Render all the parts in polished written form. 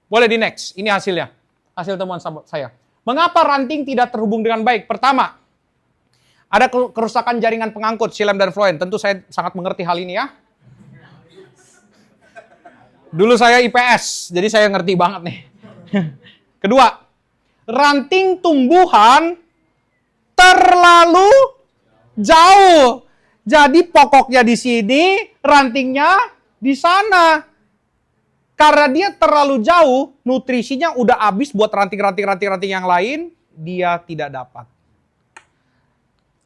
Boleh di next, ini hasilnya. Hasil temuan saya. Mengapa ranting tidak terhubung dengan baik? Pertama, ada kerusakan jaringan pengangkut, silem dan floen. Tentu saya sangat mengerti hal ini ya. Dulu saya IPS, jadi saya ngerti banget nih. Kedua, ranting tumbuhan terlalu jauh. Jadi pokoknya di sini, rantingnya di sana. Karena dia terlalu jauh, nutrisinya udah habis buat ranting-ranting yang lain, dia tidak dapat.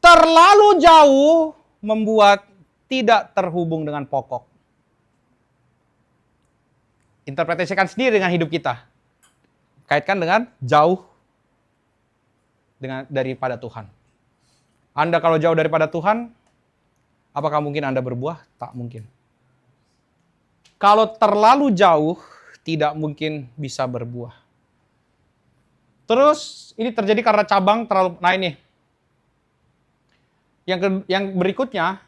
Terlalu jauh membuat tidak terhubung dengan pokok. Interpretasikan sendiri dengan hidup kita. Kaitkan dengan jauh daripada Tuhan. Anda kalau jauh daripada Tuhan, apakah mungkin Anda berbuah? Tak mungkin. Kalau terlalu jauh, tidak mungkin bisa berbuah. Terus, ini terjadi karena cabang terlalu... Nah ini. Yang berikutnya,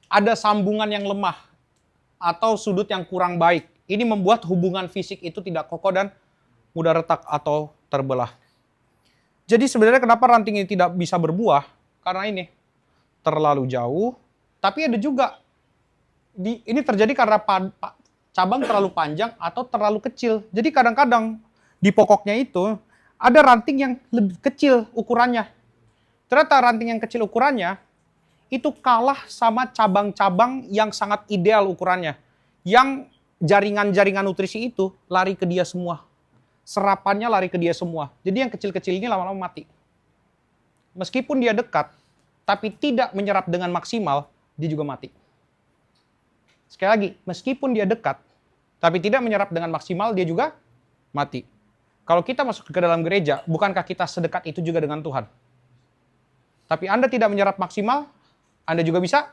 ada sambungan yang lemah. Atau sudut yang kurang baik. Ini membuat hubungan fisik itu tidak kokoh dan mudah retak atau terbelah. Jadi sebenarnya kenapa ranting ini tidak bisa berbuah? Karena ini. Terlalu jauh. Tapi ada juga. Ini terjadi karena cabang terlalu panjang atau terlalu kecil. Jadi kadang-kadang di pokoknya itu ada ranting yang lebih kecil ukurannya. Ternyata ranting yang kecil ukurannya itu kalah sama cabang-cabang yang sangat ideal ukurannya. Yang jaringan-jaringan nutrisi itu lari ke dia semua. Serapannya lari ke dia semua. Jadi yang kecil-kecil ini lama-lama mati. Meskipun dia dekat, tapi tidak menyerap dengan maksimal, dia juga mati. Sekali lagi, meskipun dia dekat, tapi tidak menyerap dengan maksimal, dia juga mati. Kalau kita masuk ke dalam gereja, bukankah kita sedekat itu juga dengan Tuhan? Tapi Anda tidak menyerap maksimal, Anda juga bisa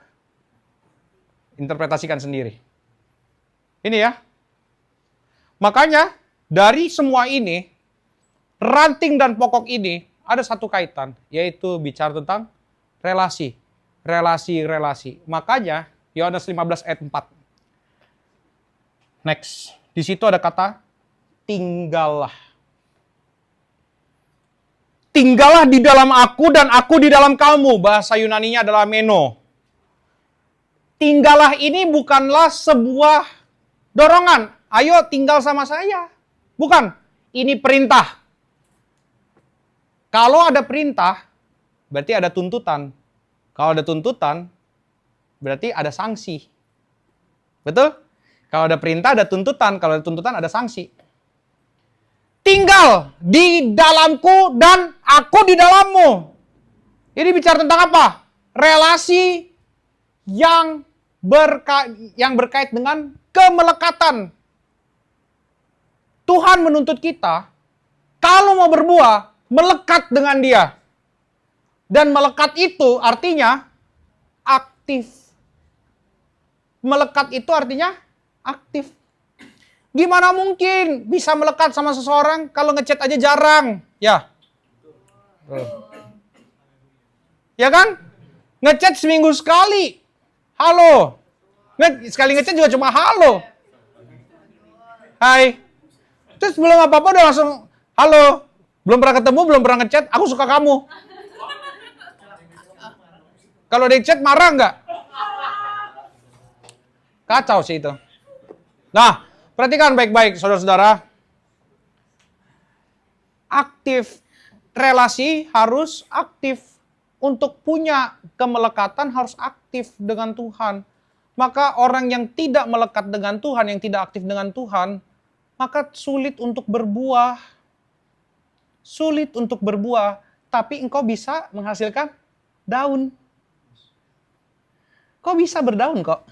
interpretasikan sendiri. Ini ya. Makanya, dari semua ini, ranting dan pokok ini, ada satu kaitan, yaitu bicara tentang relasi. Relasi. Makanya, Yohanes 15 ayat 4. Next. Di situ ada kata tinggallah. Tinggallah di dalam aku dan aku di dalam kamu. Bahasa Yunaninya adalah meno. Tinggallah ini bukanlah sebuah dorongan. Ayo tinggal sama saya. Bukan. Ini perintah. Kalau ada perintah, berarti ada tuntutan. Kalau ada tuntutan, berarti ada sanksi. Betul? Kalau ada perintah, ada tuntutan. Kalau ada tuntutan, ada sanksi. Tinggal di dalamku dan aku di dalammu. Ini bicara tentang apa? Relasi yang berkait dengan kemelekatan. Tuhan menuntut kita, kalau mau berbuah, melekat dengan dia. Dan melekat itu artinya aktif. Melekat itu artinya aktif. Gimana mungkin bisa melekat sama seseorang kalau ngechat aja jarang? Ya. Ya kan? Ngechat seminggu sekali. Halo. Sekali ngechat juga cuma halo. Hai. Terus belum apa-apa udah langsung halo. Belum pernah ketemu, belum pernah ngechat, aku suka kamu. Kalau di chat marah nggak? Kacau sih itu. Nah, perhatikan baik-baik saudara-saudara. Aktif. Relasi harus aktif. Untuk punya kemelekatan harus aktif dengan Tuhan. Maka orang yang tidak melekat dengan Tuhan, yang tidak aktif dengan Tuhan, maka sulit untuk berbuah. Sulit untuk berbuah. Tapi engkau bisa menghasilkan daun. Kok bisa berdaun kok?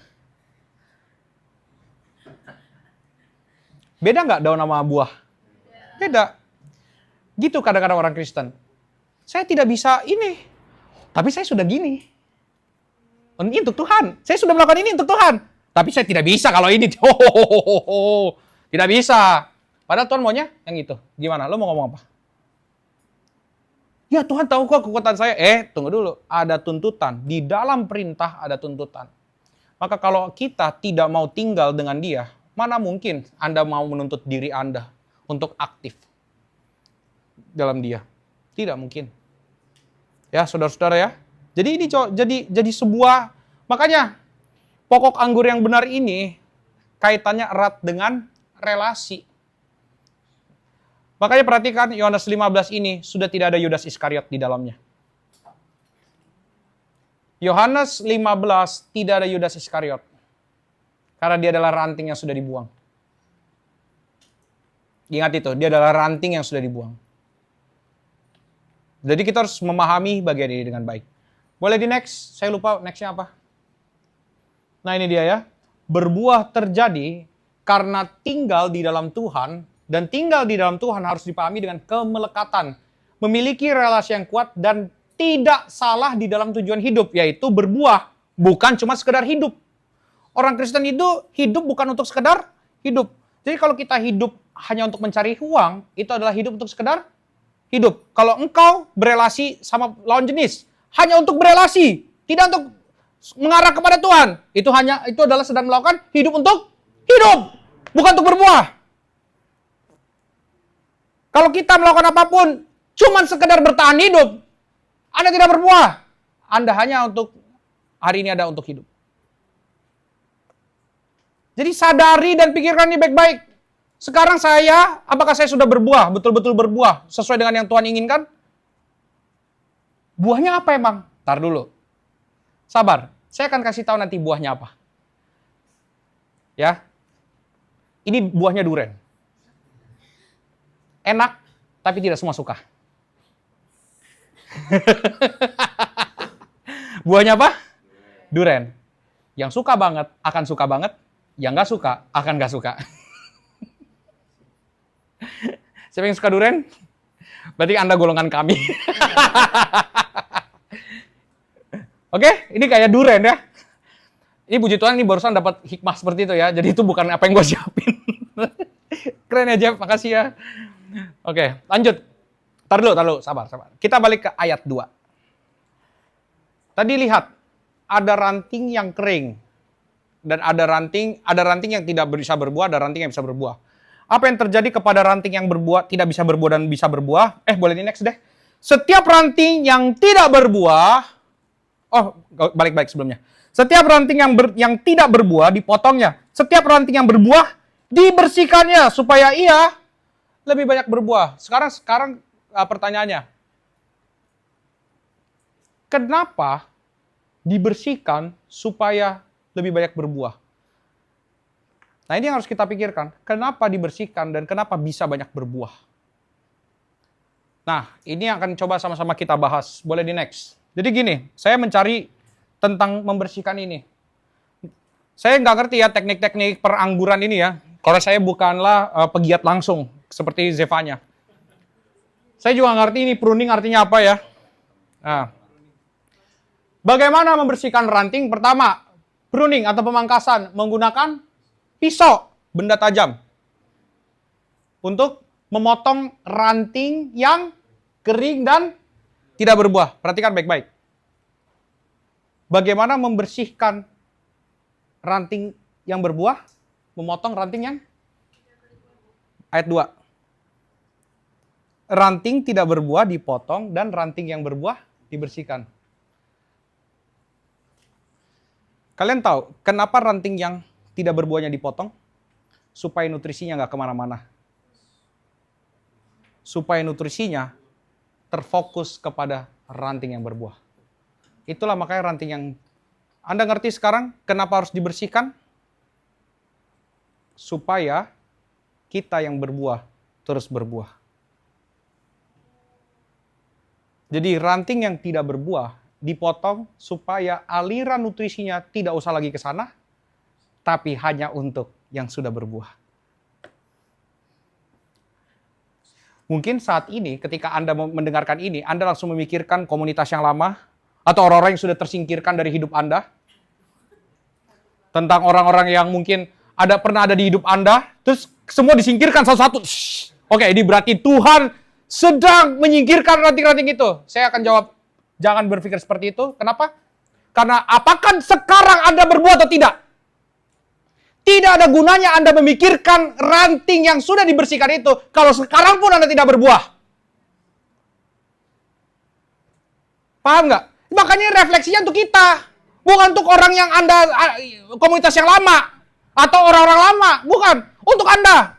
Beda nggak daun sama buah? Beda. Gitu kadang-kadang orang Kristen. Saya tidak bisa ini. Tapi saya sudah gini. Ini untuk Tuhan. Saya sudah melakukan ini untuk Tuhan. Tapi saya tidak bisa kalau ini. Tidak bisa. Padahal Tuhan maunya yang itu. Gimana? Lo mau ngomong apa? Ya Tuhan tahu kok kekuatan saya. Tunggu dulu. Ada tuntutan. Di dalam perintah ada tuntutan. Maka kalau kita tidak mau tinggal dengan dia, mana mungkin Anda mau menuntut diri Anda untuk aktif dalam dia. Tidak mungkin. Ya, saudara-saudara ya. Jadi ini jadi sebuah, makanya pokok anggur yang benar ini kaitannya erat dengan relasi. Makanya perhatikan Yohanes 15 ini sudah tidak ada Yudas Iskariot di dalamnya. Yohanes 15 tidak ada Yudas Iskariot. Karena dia adalah ranting yang sudah dibuang. Ingat itu, dia adalah ranting yang sudah dibuang. Jadi kita harus memahami bagian ini dengan baik. Boleh di next? Saya lupa nextnya apa. Nah ini dia ya. Berbuah terjadi karena tinggal di dalam Tuhan. Dan tinggal di dalam Tuhan harus dipahami dengan kemelekatan. Memiliki relasi yang kuat dan tidak salah di dalam tujuan hidup. Yaitu berbuah. Bukan cuma sekedar hidup. Orang Kristen itu hidup bukan untuk sekedar hidup. Jadi kalau kita hidup hanya untuk mencari uang, itu adalah hidup untuk sekedar hidup. Kalau engkau berelasi sama lawan jenis, hanya untuk berelasi, tidak untuk mengarah kepada Tuhan, itu adalah sedang melakukan hidup untuk hidup, bukan untuk berbuah. Kalau kita melakukan apapun, cuma sekedar bertahan hidup, Anda tidak berbuah. Anda hanya untuk hari ini ada untuk hidup. Jadi sadari dan pikirkan ini baik-baik. Sekarang apakah saya sudah berbuah, betul-betul berbuah, sesuai dengan yang Tuhan inginkan? Buahnya apa emang? Tar dulu. Sabar, saya akan kasih tahu nanti buahnya apa. Ya, ini buahnya duren. Enak, tapi tidak semua suka. Buahnya apa? Duren. Yang suka banget, akan suka banget. Yang nggak suka, akan nggak suka. Siapa yang suka duren? Berarti Anda golongan kami. Oke, ini kayak duren ya. Ini puji Tuhan, ini barusan dapat hikmah seperti itu ya. Jadi itu bukan apa yang gue siapin. Keren ya Jeff, makasih ya. Oke, lanjut. Tar dulu, sabar. Kita balik ke ayat 2. Tadi lihat, ada ranting yang kering. Dan ada ranting yang tidak bisa berbuah, ada ranting yang bisa berbuah. Apa yang terjadi kepada ranting yang berbuah, tidak bisa berbuah dan bisa berbuah? Boleh di next deh. Setiap ranting yang tidak berbuah, balik sebelumnya. Setiap ranting yang tidak berbuah dipotongnya. Setiap ranting yang berbuah dibersihkannya supaya ia lebih banyak berbuah. Sekarang pertanyaannya. Kenapa dibersihkan supaya lebih banyak berbuah? Nah ini yang harus kita pikirkan. Kenapa dibersihkan dan kenapa bisa banyak berbuah? Nah ini yang akan coba sama-sama kita bahas. Boleh di next. Jadi gini, saya mencari tentang membersihkan ini. Saya nggak ngerti ya teknik-teknik perangguran ini ya. Kalau saya bukanlah pegiat langsung seperti Zevanya. Saya juga ngerti ini pruning artinya apa ya. Nah, bagaimana membersihkan ranting? Pertama, pruning atau pemangkasan menggunakan pisau, benda tajam. Untuk memotong ranting yang kering dan tidak berbuah. Perhatikan baik-baik. Bagaimana membersihkan ranting yang berbuah? Memotong ranting yang? Ayat 2. Ranting tidak berbuah dipotong dan ranting yang berbuah dibersihkan. Kalian tahu kenapa ranting yang tidak berbuahnya dipotong? Supaya nutrisinya nggak kemana-mana. Supaya nutrisinya terfokus kepada ranting yang berbuah. Itulah makanya ranting yang... Anda ngerti sekarang kenapa harus dibersihkan? Supaya kita yang berbuah terus berbuah. Jadi ranting yang tidak berbuah dipotong supaya aliran nutrisinya tidak usah lagi ke sana, tapi hanya untuk yang sudah berbuah. Mungkin saat ini ketika Anda mendengarkan ini, Anda langsung memikirkan komunitas yang lama, atau orang-orang yang sudah tersingkirkan dari hidup Anda. Tentang orang-orang yang mungkin pernah ada di hidup Anda, terus semua disingkirkan satu-satu. Oke, ini berarti Tuhan sedang menyingkirkan ranting-ranting itu. Saya akan jawab, jangan berpikir seperti itu. Kenapa? Karena apakah sekarang Anda berbuah atau tidak? Tidak ada gunanya Anda memikirkan ranting yang sudah dibersihkan itu kalau sekarang pun Anda tidak berbuah. Paham nggak? Makanya refleksinya untuk kita. Bukan untuk orang yang Anda, komunitas yang lama. Atau orang-orang lama. Bukan. Untuk Anda.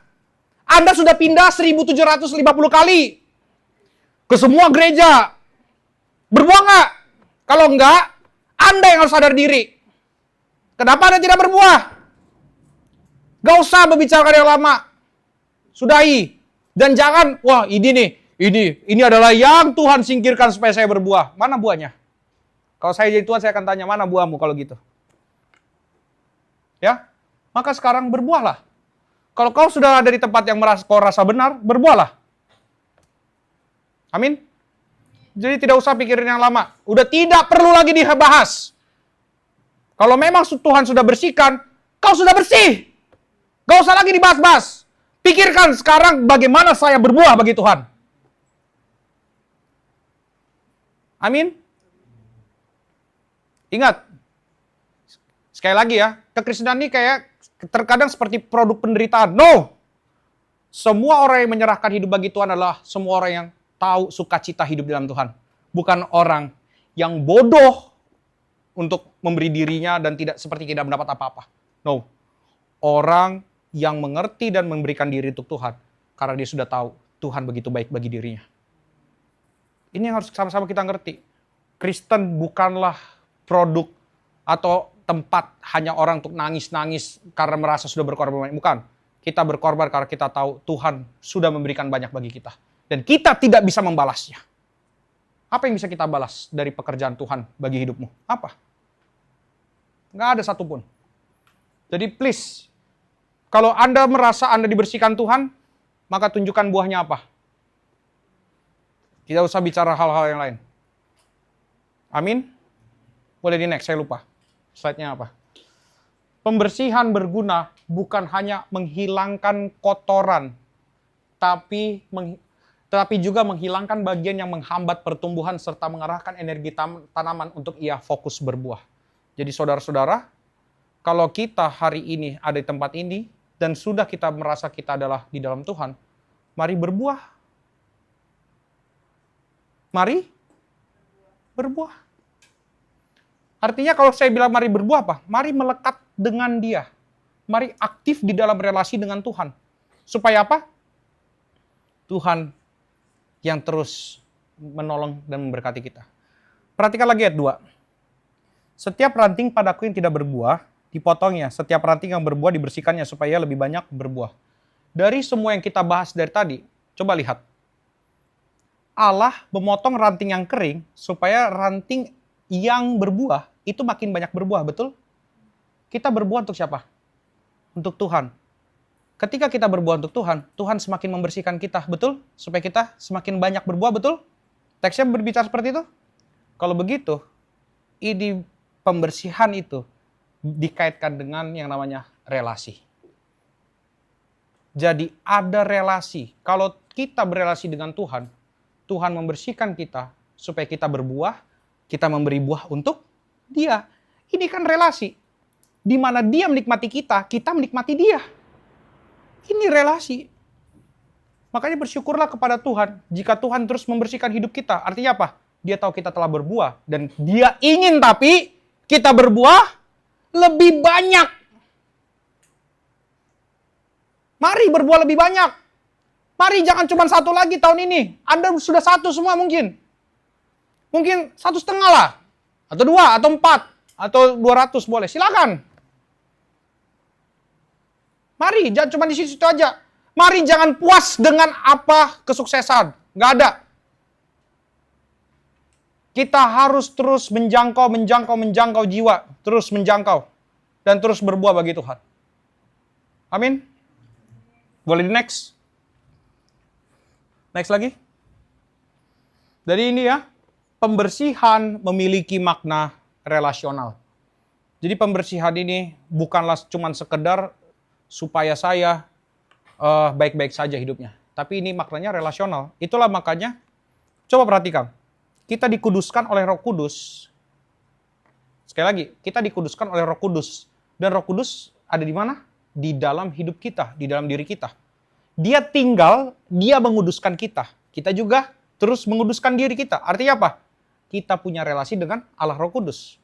Anda sudah pindah 1750 kali. Ke semua gereja. Berbuah nggak? Kalau enggak, Anda yang harus sadar diri. Kenapa Anda tidak berbuah? Gak usah membicarakan yang lama. Sudahi. Dan jangan, wah ini adalah yang Tuhan singkirkan supaya saya berbuah. Mana buahnya? Kalau saya jadi Tuhan, saya akan tanya, mana buahmu kalau gitu? Ya, maka sekarang berbuahlah. Kalau kau sudah ada di tempat yang kau rasa benar, berbuahlah. Amin. Jadi tidak usah pikirin yang lama. Udah tidak perlu lagi dibahas. Kalau memang Tuhan sudah bersihkan, kau sudah bersih. Gak usah lagi dibahas-bahas. Pikirkan sekarang bagaimana saya berbuah bagi Tuhan. Amin. Ingat, sekali lagi ya, kekristenan ini kayak terkadang seperti produk penderitaan. No! Semua orang yang menyerahkan hidup bagi Tuhan adalah semua orang yang tahu sukacita hidup dalam Tuhan. Bukan orang yang bodoh untuk memberi dirinya dan tidak mendapat apa-apa. No. Orang yang mengerti dan memberikan diri untuk Tuhan karena dia sudah tahu Tuhan begitu baik bagi dirinya. Ini yang harus sama-sama kita ngerti. Kristen bukanlah produk atau tempat hanya orang untuk nangis-nangis karena merasa sudah berkorban banyak. Bukan. Kita berkorban karena kita tahu Tuhan sudah memberikan banyak bagi kita. Dan kita tidak bisa membalasnya. Apa yang bisa kita balas dari pekerjaan Tuhan bagi hidupmu? Apa? Nggak ada satupun. Jadi please, kalau Anda merasa Anda dibersihkan Tuhan, maka tunjukkan buahnya apa. Tidak usah bicara hal-hal yang lain. Amin? Boleh di next, saya lupa. Slide-nya apa? Pembersihan berguna bukan hanya menghilangkan kotoran, tapi juga menghilangkan bagian yang menghambat pertumbuhan serta mengarahkan energi tanaman untuk ia fokus berbuah. Jadi saudara-saudara, kalau kita hari ini ada di tempat ini, dan sudah kita merasa kita adalah di dalam Tuhan, mari berbuah. Mari berbuah. Artinya kalau saya bilang mari berbuah apa? Mari melekat dengan Dia. Mari aktif di dalam relasi dengan Tuhan. Supaya apa? Tuhan yang terus menolong dan memberkati kita. Perhatikan lagi ayat 2. Setiap ranting padaku yang tidak berbuah, dipotongnya. Setiap ranting yang berbuah dibersihkannya supaya lebih banyak berbuah. Dari semua yang kita bahas dari tadi, coba lihat. Allah memotong ranting yang kering supaya ranting yang berbuah itu makin banyak berbuah, betul? Kita berbuah untuk siapa? Untuk Tuhan. Ketika kita berbuah untuk Tuhan, Tuhan semakin membersihkan kita, betul? Supaya kita semakin banyak berbuah, betul? Teksnya berbicara seperti itu? Kalau begitu, ini pembersihan itu dikaitkan dengan yang namanya relasi. Jadi ada relasi. Kalau kita berelasi dengan Tuhan, Tuhan membersihkan kita supaya kita berbuah, kita memberi buah untuk Dia. Ini kan relasi. Di mana Dia menikmati kita menikmati Dia. Ini relasi. Makanya bersyukurlah kepada Tuhan jika Tuhan terus membersihkan hidup kita. Artinya apa? Dia tahu kita telah berbuah dan Dia ingin tapi kita berbuah lebih banyak. Mari berbuah lebih banyak. Mari jangan cuma satu lagi tahun ini. Anda sudah satu semua mungkin. Mungkin 1,5 lah. Atau 2, atau 4. Atau 200 boleh. Silakan. Mari, jangan cuma di situ aja. Mari jangan puas dengan apa kesuksesan. Nggak ada. Kita harus terus menjangkau jiwa. Terus menjangkau. Dan terus berbuah bagi Tuhan. Amin. Boleh di next. Next lagi. Dari ini ya. Pembersihan memiliki makna relasional. Jadi pembersihan ini bukanlah cuma sekedar supaya saya baik-baik saja hidupnya. Tapi ini maknanya relasional. Itulah makanya, coba perhatikan. Kita dikuduskan oleh Roh Kudus. Sekali lagi, kita dikuduskan oleh Roh Kudus. Dan Roh Kudus ada di mana? di dalam hidup kita, di dalam diri kita. Dia tinggal, dia menguduskan kita. Kita juga terus menguduskan diri kita. Artinya apa? Kita punya relasi dengan Allah Roh Kudus.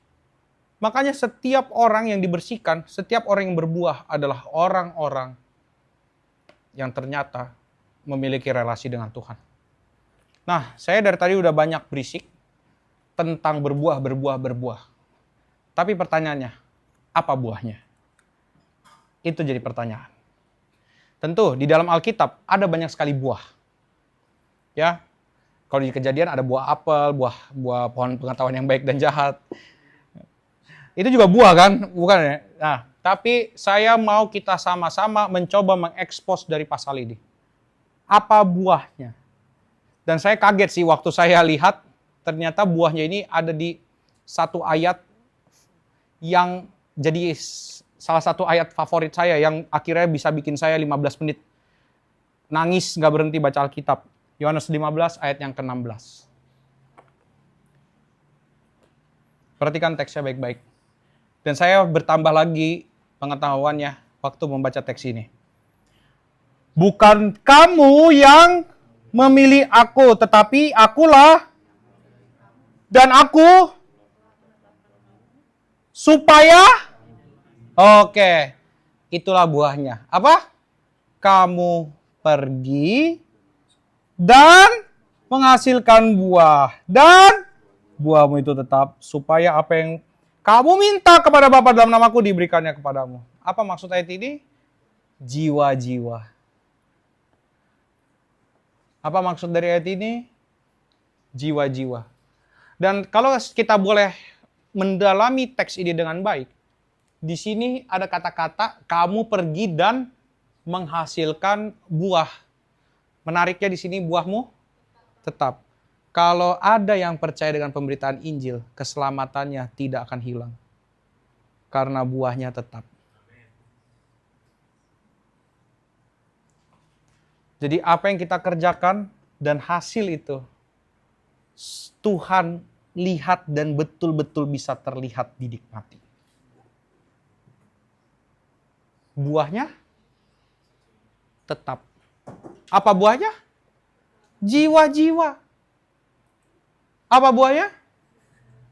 Makanya setiap orang yang dibersihkan, setiap orang yang berbuah adalah orang-orang yang ternyata memiliki relasi dengan Tuhan. Nah, saya dari tadi udah banyak berisik tentang berbuah. Tapi pertanyaannya, apa buahnya? Itu jadi pertanyaan. Tentu di dalam Alkitab ada banyak sekali buah. Ya. Kalau di Kejadian ada buah apel, buah pohon pengetahuan yang baik dan jahat. Itu juga buah kan? Bukan ya? Nah, tapi saya mau kita sama-sama mencoba mengekspos dari pasal ini. Apa buahnya? Dan saya kaget sih waktu saya lihat, ternyata buahnya ini ada di satu ayat yang jadi salah satu ayat favorit saya yang akhirnya bisa bikin saya 15 menit nangis gak berhenti baca Alkitab. Yohanes 15 ayat yang ke-16. Perhatikan teksnya baik-baik. Dan saya bertambah lagi pengetahuannya waktu membaca teks ini. Bukan kamu yang memilih aku, tetapi akulah dan aku supaya, oke, itulah buahnya. Apa? Kamu pergi dan menghasilkan buah. Dan buahmu itu tetap, supaya apa yang kamu minta kepada Bapa dalam namaku diberikannya kepadamu. Apa maksud ayat ini? Jiwa-jiwa. Apa maksud dari ayat ini? Jiwa-jiwa. Dan kalau kita boleh mendalami teks ini dengan baik, di sini ada kata-kata kamu pergi dan menghasilkan buah. Menariknya di sini buahmu tetap. Kalau ada yang percaya dengan pemberitaan Injil, keselamatannya tidak akan hilang. Karena buahnya tetap. Jadi apa yang kita kerjakan dan hasil itu Tuhan lihat dan betul-betul bisa terlihat dinikmati. Buahnya tetap. Apa buahnya? Jiwa-jiwa. Apa buahnya?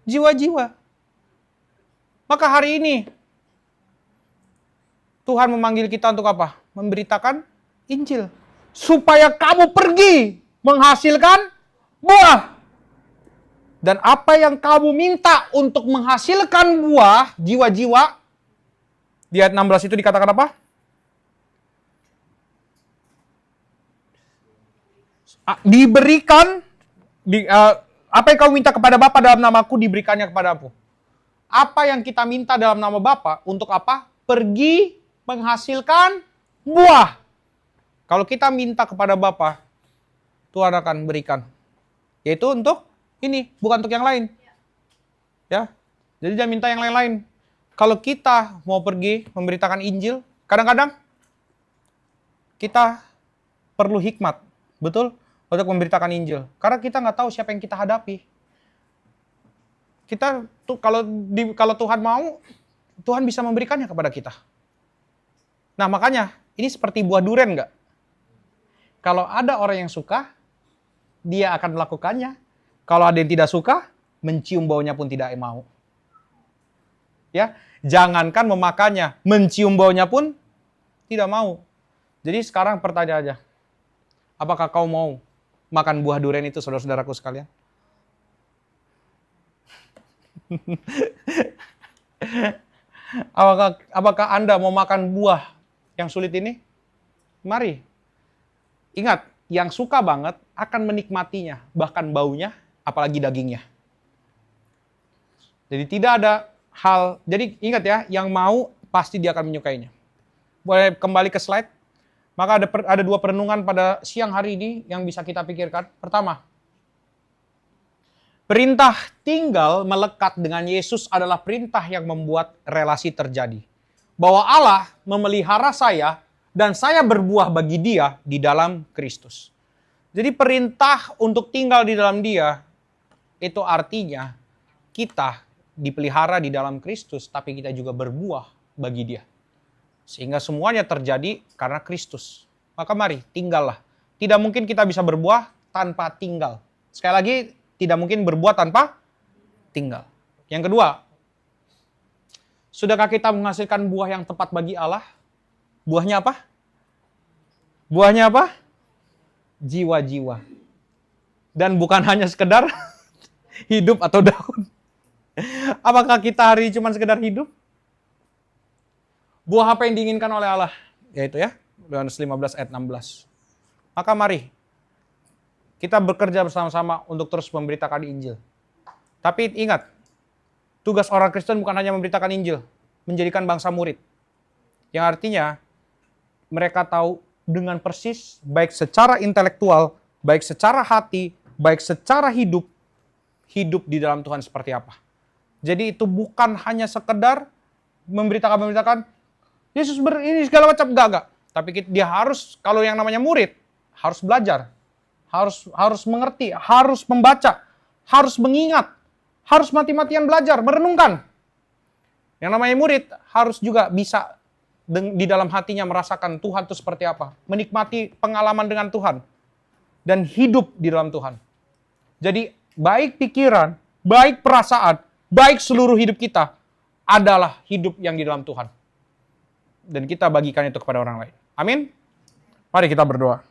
Jiwa-jiwa. Maka hari ini Tuhan memanggil kita untuk apa? Memberitakan Injil. Supaya kamu pergi menghasilkan buah. Dan apa yang kamu minta untuk menghasilkan buah, jiwa-jiwa, di ayat 16 itu dikatakan apa? Diberikan, apa yang kamu minta kepada Bapa dalam namaku diberikannya kepadamu. Apa yang kita minta dalam nama Bapa untuk apa? Pergi menghasilkan buah. Kalau kita minta kepada Bapa, Tuhan akan berikan. Yaitu untuk ini, bukan untuk yang lain. Ya. Jadi jangan minta yang lain-lain. Kalau kita mau pergi memberitakan Injil, kadang-kadang kita perlu hikmat, betul? Untuk memberitakan Injil. Karena kita nggak tahu siapa yang kita hadapi. Kita tuh kalau Tuhan mau, Tuhan bisa memberikannya kepada kita. Nah makanya, ini seperti buah duren nggak? Kalau ada orang yang suka, dia akan melakukannya. Kalau ada yang tidak suka, mencium baunya pun tidak mau. Ya, jangankan memakannya, mencium baunya pun tidak mau. Jadi sekarang pertanyaannya, apakah kau mau makan buah durian itu, saudara-saudaraku sekalian? Apakah Anda mau makan buah yang sulit ini? Mari. Ingat, yang suka banget akan menikmatinya, bahkan baunya, apalagi dagingnya. Jadi tidak ada hal, jadi ingat ya, yang mau pasti dia akan menyukainya. Boleh kembali ke slide? Maka ada dua perenungan pada siang hari ini yang bisa kita pikirkan. Pertama, perintah tinggal melekat dengan Yesus adalah perintah yang membuat relasi terjadi. Bahwa Allah memelihara saya dan saya berbuah bagi dia di dalam Kristus. Jadi perintah untuk tinggal di dalam dia, itu artinya kita dipelihara di dalam Kristus, tapi kita juga berbuah bagi dia. Sehingga semuanya terjadi karena Kristus. Maka mari, tinggallah. Tidak mungkin kita bisa berbuah tanpa tinggal. Sekali lagi, tidak mungkin berbuah tanpa tinggal. Yang kedua, sudahkah kita menghasilkan buah yang tepat bagi Allah? Buahnya apa? Buahnya apa? Jiwa-jiwa. Dan bukan hanya sekedar hidup atau daun. Apakah kita hari ini cuma sekedar hidup? Buah apa yang diinginkan oleh Allah? Yaitu ya, Yohanes 15 ayat 16. Maka mari, kita bekerja bersama-sama untuk terus memberitakan Injil. Tapi ingat, tugas orang Kristen bukan hanya memberitakan Injil, menjadikan bangsa murid. Yang artinya, mereka tahu dengan persis, baik secara intelektual, baik secara hati, baik secara hidup di dalam Tuhan seperti apa. Jadi itu bukan hanya sekedar memberitakan, Yesus ini segala macam, enggak. Tapi dia harus, kalau yang namanya murid, harus belajar, harus mengerti, harus membaca, harus mengingat, harus mati-matian belajar, merenungkan. Yang namanya murid harus juga bisa di dalam hatinya merasakan Tuhan itu seperti apa, menikmati pengalaman dengan Tuhan, dan hidup di dalam Tuhan. Jadi baik pikiran, baik perasaan, baik seluruh hidup kita adalah hidup yang di dalam Tuhan. Dan kita bagikan itu kepada orang lain. Amin. Mari kita berdoa.